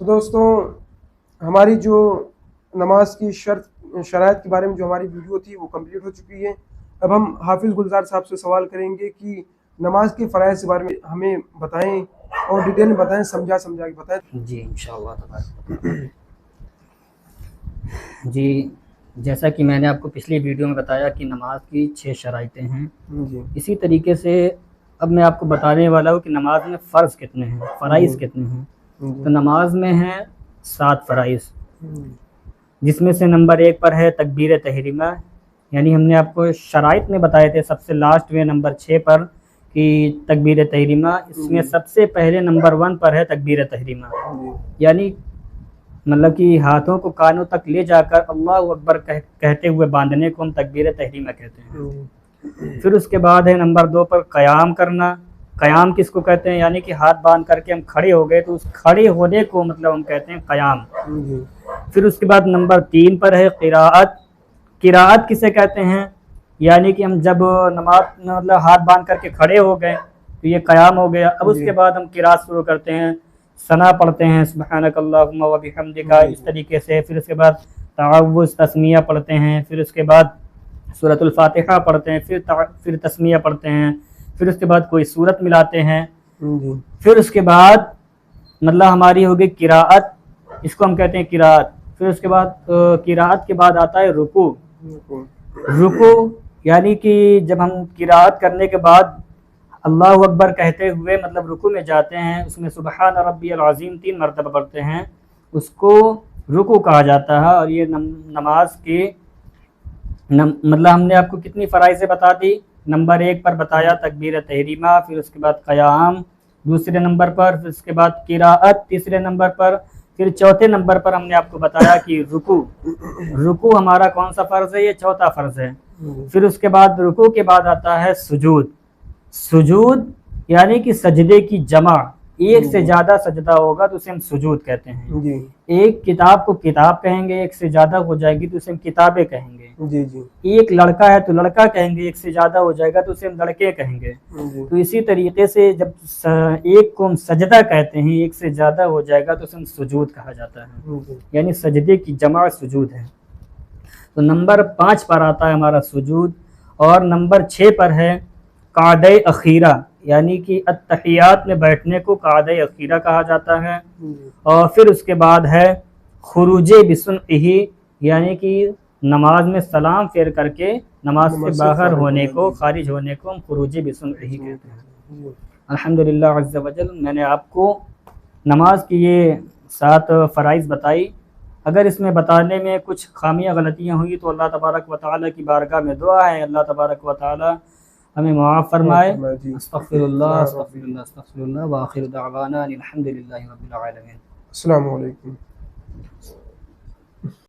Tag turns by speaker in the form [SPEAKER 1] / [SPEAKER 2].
[SPEAKER 1] तो दोस्तों, हमारी जो नमाज की शराइत के बारे में जो हमारी वीडियो थी वो कंप्लीट हो चुकी है। अब हम हाफिज़ गुलजार साहब से सवाल करेंगे कि नमाज के फ़राइज़ के बारे में हमें बताएं और डिटेल में बताएं, समझा के बताएं।
[SPEAKER 2] जी इंशाअल्लाह तबारक। जी, जैसा कि मैंने आपको पिछली वीडियो में बताया कि नमाज की 6 शराइतें हैं,
[SPEAKER 1] जी
[SPEAKER 2] इसी तरीके से अब मैं आपको बताने वाला हूँ कि नमाज में फ़र्ज़ कितने हैं, फ़राइज़ कितने हैं। तो नमाज में हैं 7 फ़राइज़, जिसमें से नंबर 1 पर है तकबीर तहरीमा, यानी हमने आपको शराइत में बताए थे सबसे लास्ट में नंबर 6 पर कि तकबीर तहरीमा। इसमें सबसे पहले नंबर 1 पर है तकबीर तहरीमा, यानी मतलब कि हाथों को कानों तक ले जाकर अल्लाह अकबर कहते हुए बांधने को हम तकबीर तहरीमा कहते हैं। फिर उसके बाद है नंबर 2 पर क़याम करना। क़याम किसको कहते हैं, यानी कि हाथ बांध करके हम खड़े हो गए तो उस खड़े होने को मतलब हम कहते हैं क़याम। फिर उसके बाद नंबर 3 पर है क़िराअत। क़िराअत किसे कहते हैं, यानी कि हम जब नमाज मतलब हाथ बांध करके खड़े हो गए तो ये क़याम हो गया। अब उसके बाद हम क़िराअत शुरू करते हैं, सना पढ़ते हैं, सुब्हानकल्लाहुम्मा व बिहम्दिका, इस तरीके से। फिर उसके बाद तअव्वुज़ तस्मिया पढ़ते हैं, फिर उसके बाद सूरतुल फातिहा पढ़ते हैं, फिर तस्मिया पढ़ते हैं, फिर उसके बाद कोई सूरत मिलाते हैं। फिर उसके बाद मतलब हमारी हो गई क़िराअत, इसको हम कहते हैं क़िराअत। फिर उसके बाद क़िराअत के बाद आता है रुकू। रुकू यानी कि जब हम क़िराअत करने के बाद अल्लाह अकबर कहते हुए मतलब रुकू में जाते हैं, उसमें सुबहान रब्बियल अज़ीम 3 मरतबा पढ़ते हैं, उसको रुकू कहा जाता है। और ये नमाज के मतलब हमने आपको कितनी फ़राइज़ बता दी। नंबर 1 पर बताया तकबीर तहरीमा, फिर उसके बाद क़याम दूसरे नंबर पर, फिर उसके बाद क़िराअत तीसरे नंबर पर, फिर चौथे नंबर पर हमने आपको बताया कि रुकू। रुकू हमारा कौन सा फ़र्ज़ है, ये चौथा फ़र्ज़ है। फिर उसके बाद रुकू के बाद आता है सुजूद। सुजूद यानी कि सजदे की जमा, एक से ज़्यादा सजदा होगा तो उसे हम सुजूद कहते हैं। एक किताब को किताब कहेंगे, एक से ज़्यादा हो जाएगी तो उसे हम किताबें कहेंगे। एक लड़का है तो लड़का कहेंगे, एक से ज़्यादा हो जाएगा तो उसे हम लड़के कहेंगे। तो इसी तरीके से जब एक को हम सजदा कहते हैं, एक से ज़्यादा हो जाएगा तो उसे हम सुजूद कहा जाता है, यानी सजदे की जमा सुजूद है। तो नंबर 5 पर आता है हमारा सुजूद, और नंबर 6 पर है क़ादे अखीरा, यानी कि अत्तहियात में बैठने को क़ादे अखीरा कहा जाता है। और फिर उसके बाद है खुरूजे बिसुन्निही, यानी कि नमाज में सलाम फेर करके नमाज से बाहर होने को, खारिज होने को हम खुरूजे बिसुन्निही कहते हैं। अल्हम्दुलिल्लाह अज़्ज़ा वजल, मैंने आपको नमाज की ये 7 फ़राइज़ बताई। अगर इसमें बताने में कुछ खामियाँ गलतियाँ हुई तो अल्लाह तबारक व तआला की बारगाह में दुआ है, अल्लाह तबारक व तआला हमें माफ़ फरमाए। अस्तग़फिरुल्लाह अस्तग़फिरुल्लाह अस्तग़फिरुल्लाह व आखिरु दअवाना अनिल हम्दुलिल्लाहि रब्बिल आलमीन।
[SPEAKER 1] अस्सलामु अलैकुम।